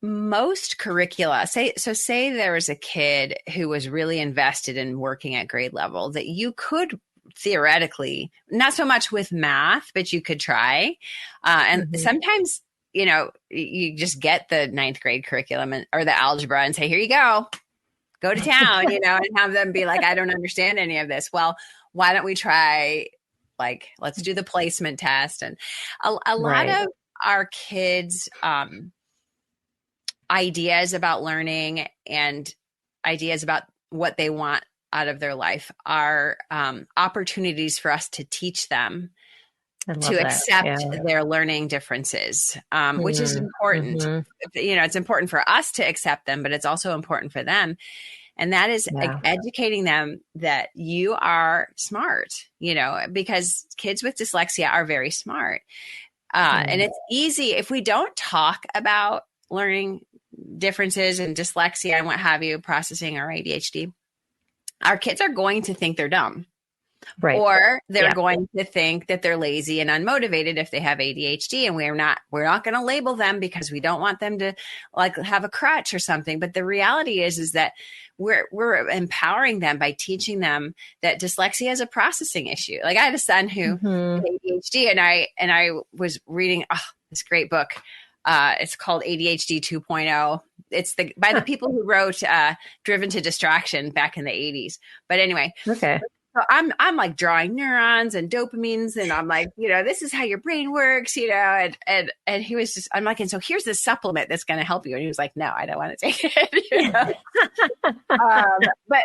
most curricula, say there was a kid who was really invested in working at grade level that you could theoretically, not so much with math, but you could try. And sometimes, you just get the ninth grade curriculum or the algebra and say, here you go to town, and have them be like, I don't understand any of this. Well, why don't we try, let's do the placement test. And a lot of our kids, ideas about learning and ideas about what they want out of their life are opportunities for us to teach them to accept their learning differences, which is important. It's important for us to accept them, but it's also important for them. And that is educating them that you are smart, because kids with dyslexia are very smart. And it's easy if we don't talk about learning differences and dyslexia and what have you, processing or ADHD, our kids are going to think they're dumb. Right. Or they're going to think that they're lazy and unmotivated if they have ADHD, and we're not going to label them because we don't want them to have a crutch or something. But the reality is that we're empowering them by teaching them that dyslexia is a processing issue. Like I had a son who had ADHD, and I was reading this great book. It's called ADHD 2.0. It's by the people who wrote Driven to Distraction back in the 80s. But anyway, okay. So I'm like drawing neurons and dopamines, and I'm like, this is how your brain works, and he was just, I'm like, and so here's this supplement that's going to help you, and he was like, no, I don't want to take it. But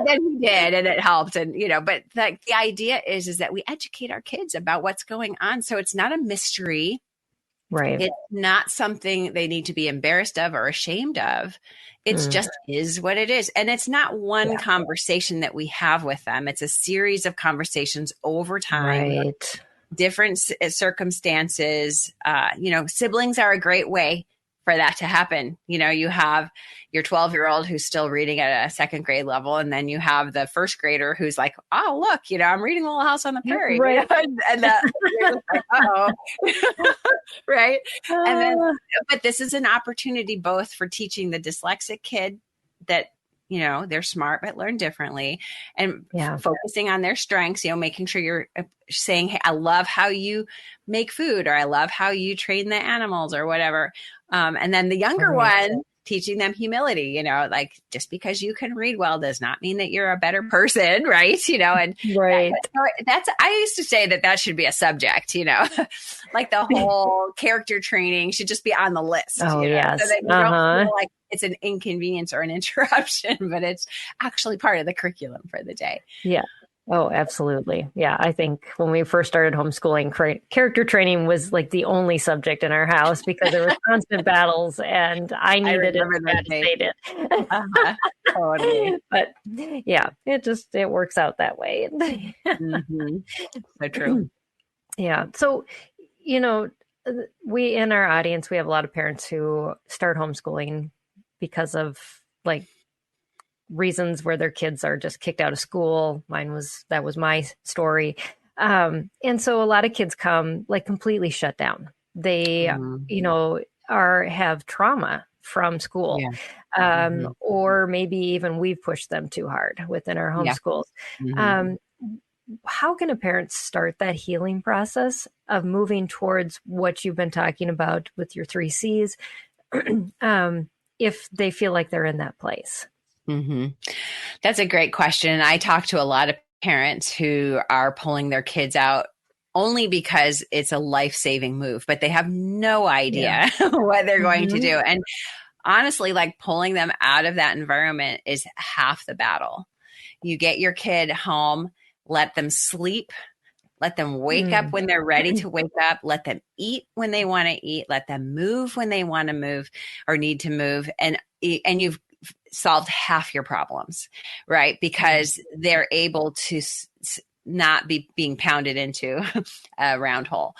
then he did, and it helped, and but the idea is that we educate our kids about what's going on, so it's not a mystery. Right. It's not something they need to be embarrassed of or ashamed of. It's just is what it is. And it's not one conversation that we have with them. It's a series of conversations over time, right. Different circumstances. Siblings are a great way for that to happen. You have your 12-year-old who's still reading at a second grade level. And then you have the first grader who's like, oh, look, I'm reading Little House on the Prairie. Right. And you're like, uh-oh. Right. And then, but this is an opportunity both for teaching the dyslexic kid that they're smart, but learn differently, and focusing on their strengths, making sure you're saying, hey, I love how you make food, or I love how you train the animals or whatever. And then the younger one, teaching them humility, like just because you can read well does not mean that you're a better person. Right. And I used to say that should be a subject, like the whole character training should just be on the list. Oh, yes. So that you don't feel like it's an inconvenience or an interruption, but it's actually part of the curriculum for the day. Yeah. Oh, absolutely. Yeah. I think when we first started homeschooling, character training was like the only subject in our house because there were constant battles and I needed it. Totally. But yeah, it works out that way. So true. Yeah. So, we in our audience, we have a lot of parents who start homeschooling because of like reasons where their kids are just kicked out of school. That was my story. And so a lot of kids come like completely shut down. They, have trauma from school, or maybe even we've pushed them too hard within our homeschools. How can a parent start that healing process of moving towards what you've been talking about with your 3 C's, if they feel like they're in that place? That's a great question. I talk to a lot of parents who are pulling their kids out only because it's a life-saving move, but they have no idea what they're going to do. And honestly, like pulling them out of that environment is half the battle. You get your kid home, let them sleep, let them wake up when they're ready to wake up, let them eat when they want to eat, let them move when they want to move or need to move. And you've solved half your problems, right? Because they're able to not be being pounded into a round hole.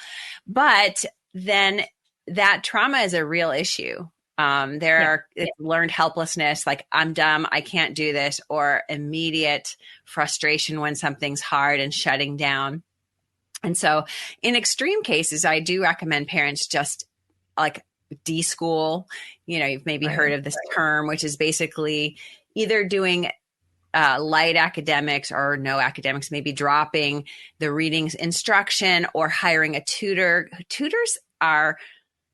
But then that trauma is a real issue. It's learned helplessness, like I'm dumb, I can't do this, or immediate frustration when something's hard and shutting down. And so in extreme cases, I do recommend parents just like deschool. You've maybe heard of this term, which is basically either doing light academics or no academics, maybe dropping the reading instruction or hiring a tutor. Tutors are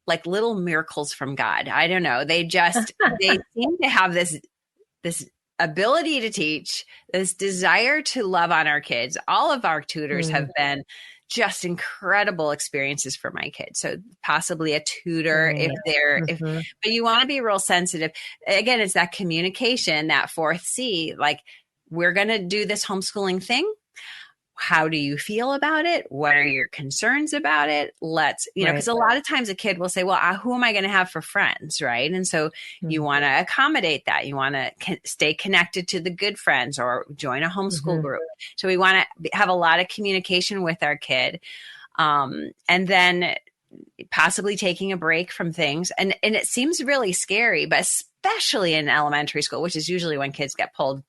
like little miracles from God. I don't know. They seem to have this ability to teach, this desire to love on our kids. All of our tutors have been just incredible experiences for my kids. So possibly a tutor but you want to be real sensitive. Again, it's that communication, that 4th C, like we're going to do this homeschooling thing. How do you feel about it? What are your concerns about it? Let's, because a lot of times a kid will say, well, who am I going to have for friends? Right. And so you want to accommodate that. You want to stay connected to the good friends or join a homeschool group. So we want to have a lot of communication with our kid. And then possibly taking a break from things. And it seems really scary, but especially in elementary school, which is usually when kids get pulled.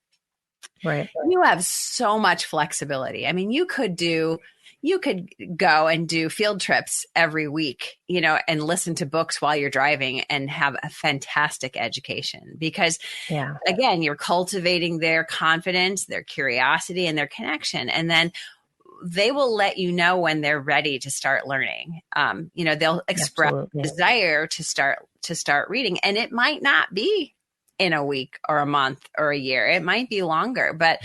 Right. You have so much flexibility. I mean, you could go and do field trips every week, and listen to books while you're driving and have a fantastic education because, again, you're cultivating their confidence, their curiosity, and their connection. And then they will let you know when they're ready to start learning. They'll express desire to start reading, and it might not be in a week or a month or a year. It might be longer, but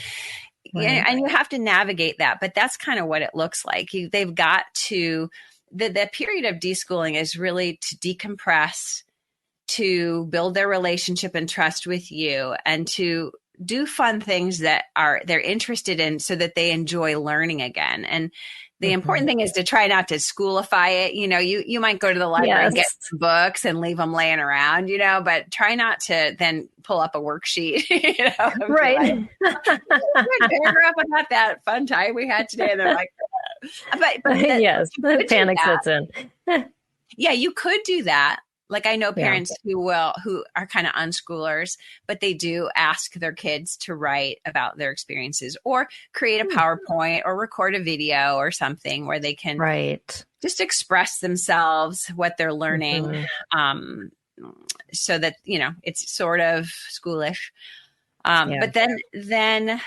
and you have to navigate that. But that's kind of what it looks like. They've got to, the period of deschooling is really to decompress, to build their relationship and trust with you, and to do fun things that they're interested in so that they enjoy learning again. And the important thing is to try not to schoolify it. You might go to the library and get some books and leave them laying around, but try not to then pull up a worksheet, Right. Paragraph about that fun time we had today. And they're like, but the panic sets in. Yeah, you could do that. Like I know parents who are kind of unschoolers, but they do ask their kids to write about their experiences or create a PowerPoint or record a video or something where they can just express themselves, what they're learning, so that, it's sort of schoolish. But then,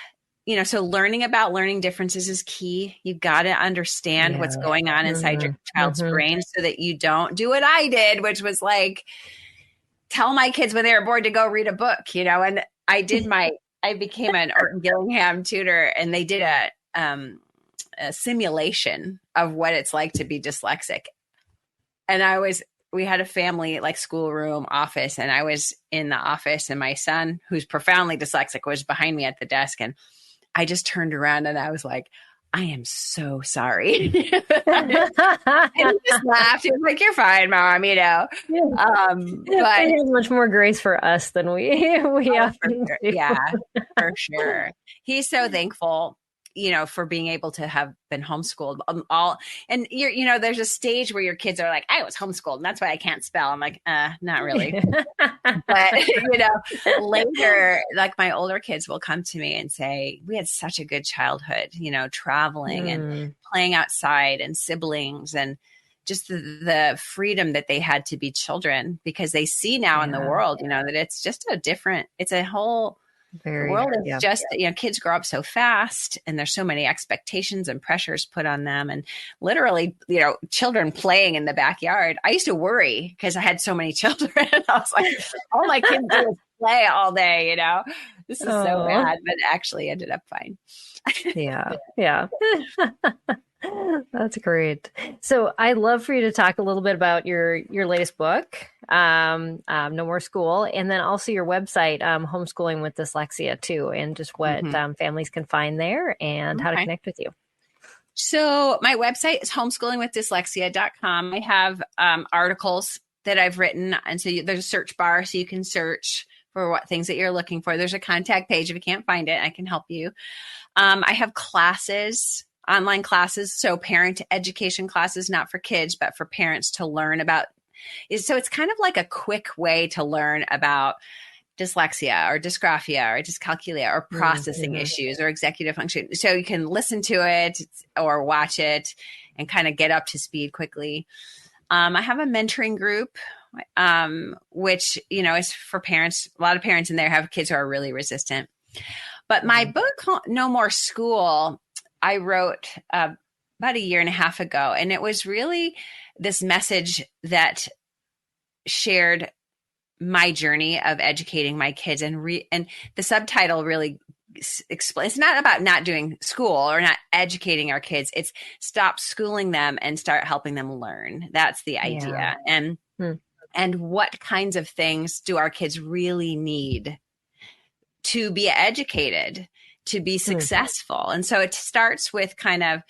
so learning about learning differences is key. You've got to understand what's going on inside your child's brain so that you don't do what I did, which was like, tell my kids when they were bored to go read a book, and I became an Orton Gillingham tutor, and they did a simulation of what it's like to be dyslexic. And we had a family like schoolroom office, and I was in the office, and my son, who's profoundly dyslexic, was behind me at the desk. And I just turned around and I was like, I am so sorry. And he just laughed. He was like, you're fine, Mom, But it has much more grace for us than we often do. Yeah, for sure. He's so thankful, for being able to have been homeschooled and there's a stage where your kids are like, I was homeschooled and that's why I can't spell. I'm like, not really. But, later, like my older kids will come to me and say, we had such a good childhood, traveling and playing outside and siblings and just the freedom that they had to be children, because they see now in the world, that it's just the world is just, kids grow up so fast and there's so many expectations and pressures put on them. And literally, children playing in the backyard. I used to worry because I had so many children. I was like, all my kids do is play all day, This is so bad, but it actually ended up fine. Yeah. That's great. So I'd love for you to talk a little bit about your latest book, No More School, and then also your website, Homeschooling with Dyslexia too, and just what families can find there and how to connect with you. So my website is homeschoolingwithdyslexia.com. I have articles that I've written, and so there's a search bar so you can search for what things that you're looking for. There's a contact page. If you can't find it, I can help you. I have classes, online classes, so parent education classes, not for kids, but for parents to learn about. So it's kind of like a quick way to learn about dyslexia or dysgraphia or dyscalculia or processing issues or executive function. So you can listen to it or watch it and kind of get up to speed quickly. I have a mentoring group, which, is for parents. A lot of parents in there have kids who are really resistant. But my book, No More School, I wrote about a year and a half ago, and it was really this message that shared my journey of educating my kids, and the subtitle really explains. It's not about not doing school or not educating our kids. It's stop schooling them and start helping them learn. That's the idea. And what kinds of things do our kids really need to be educated, to be successful? And so it starts with kind of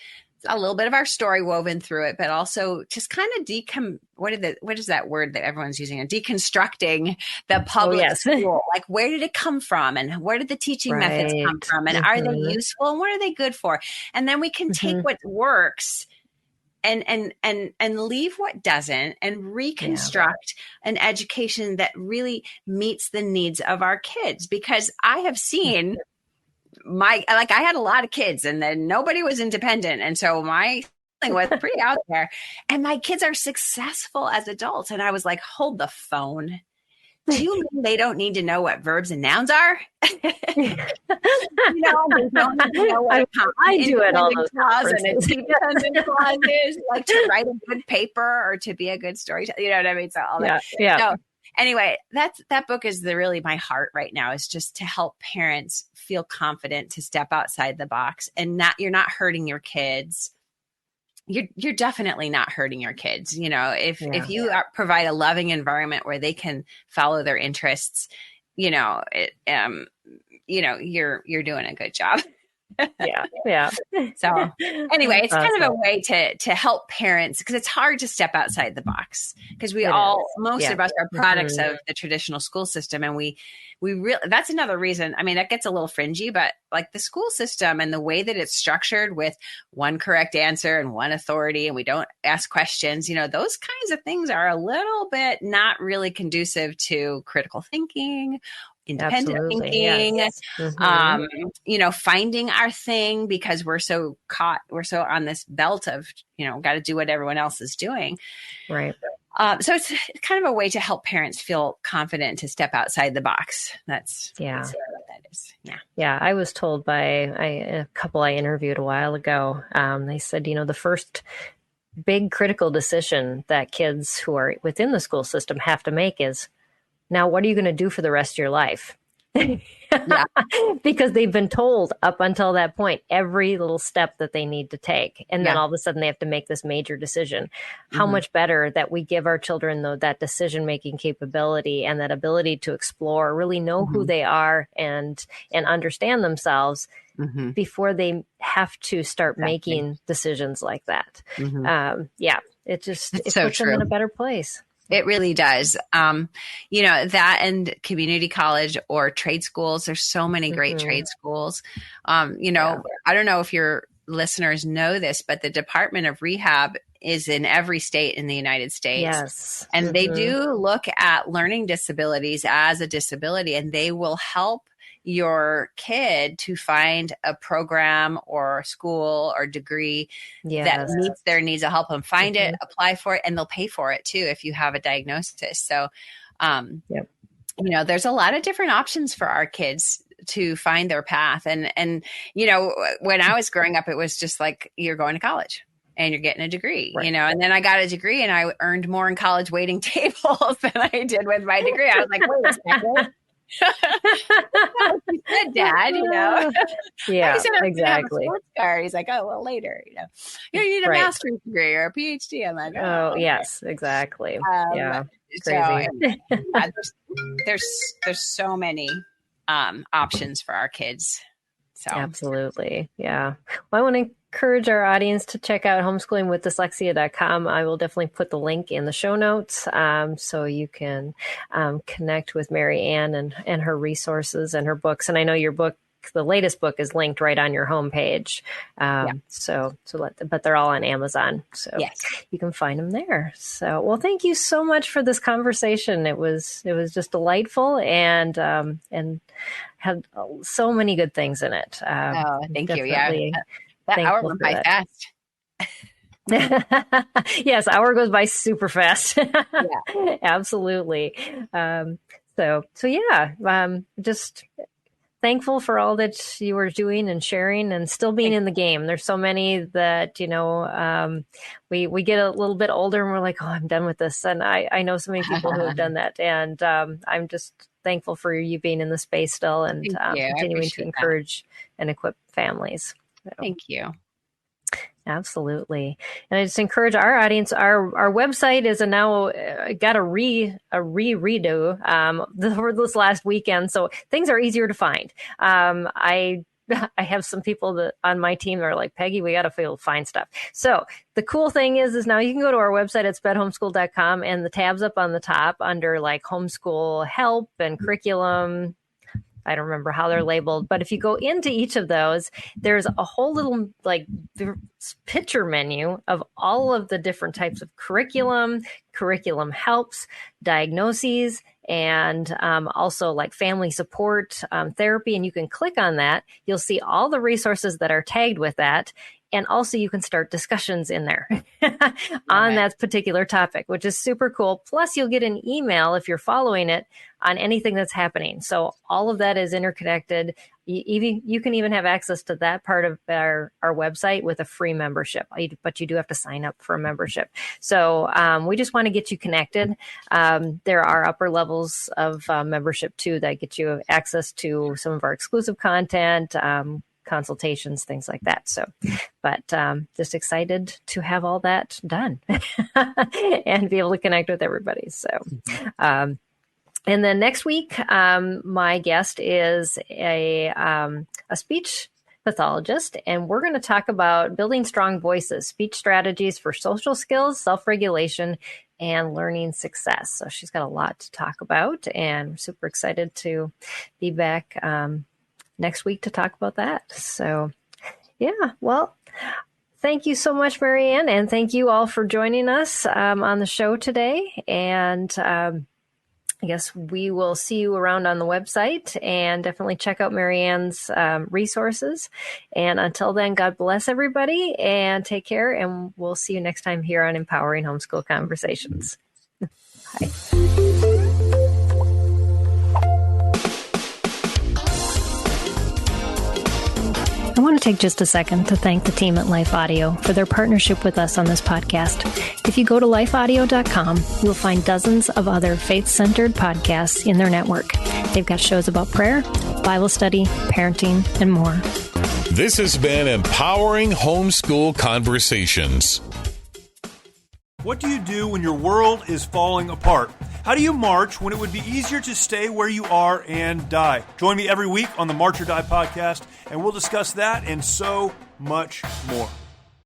a little bit of our story woven through it, but also just kind of what is that word that everyone's using? Deconstructing the public school. Like, where did it come from? And where did the teaching methods come from? And are they useful? And what are they good for? And then we can take what works and leave what doesn't, and reconstruct an education that really meets the needs of our kids. Because I have seen I had a lot of kids, and then nobody was independent. And so my thing was pretty out there, and my kids are successful as adults. And I was like, hold the phone. Do you mean they don't need to know what verbs and nouns are? They don't need to know what I do it all those and independent clauses, like to write a good paper or to be a good storyteller. You know what I mean? So all that. Yeah. So anyway, that book is really my heart right now, is just to help parents feel confident to step outside the box, and you're not hurting your kids. You're definitely not hurting your kids. If you provide a loving environment where they can follow their interests, you're doing a good job. Yeah. So anyway, it's kind of a way to help parents, because it's hard to step outside the box, because most of us are products of the traditional school system. And we really, that's another reason. I mean, that gets a little fringy, but like the school system and the way that it's structured with one correct answer and one authority, and we don't ask questions, those kinds of things are a little bit not really conducive to critical thinking, independent thinking, finding our thing, because we're so on this belt of, got to do what everyone else is doing. Right. So it's kind of a way to help parents feel confident to step outside the box. That's what that is. Yeah. Yeah. I was told by a couple I interviewed a while ago, they said, the first big critical decision that kids who are within the school system have to make is, now, what are you going to do for the rest of your life? Yeah. Because they've been told up until that point every little step that they need to take. And then all of a sudden they have to make this major decision. How much better that we give our children, though, that decision-making capability and that ability to explore, really know who they are and understand themselves before they have to start making decisions like that. It puts them in a better place. It really does. That and community college or trade schools. There's so many great trade schools. I don't know if your listeners know this, but the Department of Rehab is in every state in the United States. Yes. And they do look at learning disabilities as a disability, and they will help your kid to find a program or school or degree that meets their needs. They'll help them find it, apply for it, and they'll pay for it too if you have a diagnosis. So, there's a lot of different options for our kids to find their path. And when I was growing up, it was just like, you're going to college and you're getting a degree, and then I got a degree and I earned more in college waiting tables than I did with my degree. I was like, wait a second. You said, Dad, Yeah, he said, exactly. He's like, oh, well, later, you need a master's degree or a PhD. I'm like, okay. Yes, exactly. Crazy. There's so many options for our kids. So absolutely. Yeah. Well, I want to encourage our audience to check out homeschoolingwithdyslexia.com. I will definitely put the link in the show notes so you can connect with Marianne and her resources and her books. And I know your book, the latest book, is linked right on your homepage. But they're all on Amazon. So you can find them there. So, well, thank you so much for this conversation. It was just delightful and had so many good things in it. Thank you. Yeah. That hour went by fast. Yes, hour goes by super fast. Absolutely. Just thankful for all that you were doing and sharing and still being in the game. There's so many that, we get a little bit older and we're like, oh, I'm done with this. And I know so many people who have done that. And I'm just thankful for you being in the space still and continuing to encourage and equip families. So. Thank you. Absolutely. And I just encourage our audience, our website is now got a redo for this last weekend. So things are easier to find. I have some people that on my team are like, Peggy, we got to find stuff. So the cool thing is now you can go to our website at spedhomeschool.com and the tabs up on the top under like homeschool help and curriculum. I don't remember how they're labeled, but if you go into each of those, there's a whole little like picture menu of all of the different types of curriculum helps, diagnoses, and also like family support therapy. And you can click on that. You'll see all the resources that are tagged with that. And also you can start discussions in there on that particular topic, which is super cool. Plus you'll get an email if you're following it on anything that's happening. So all of that is interconnected. You can even have access to that part of our website with a free membership, but you do have to sign up for a membership. So we just want to get you connected. There are upper levels of membership too that get you access to some of our exclusive content, consultations, things like that. So, but just excited to have all that done and be able to connect with everybody. So, and then next week, my guest is a speech pathologist, and we're going to talk about building strong voices, speech strategies for social skills, self-regulation, and learning success. So she's got a lot to talk about, and we're super excited to be back next week to talk about that. So, well, thank you so much, Marianne, and thank you all for joining us on the show today. And I guess we will see you around on the website, and definitely check out Marianne's resources. And until then, God bless everybody and take care. And we'll see you next time here on Empowering Homeschool Conversations. Bye. take just a second to thank the team at Life Audio for their partnership with us on this podcast. If you go to lifeaudio.com, you'll find dozens of other faith-centered podcasts in their network. They've got shows about prayer, Bible study, parenting, and more. This has been Empowering Homeschool Conversations. What do you do when your world is falling apart? How do you march when it would be easier to stay where you are and die? Join me every week on the March or Die podcast, and we'll discuss that and so much more.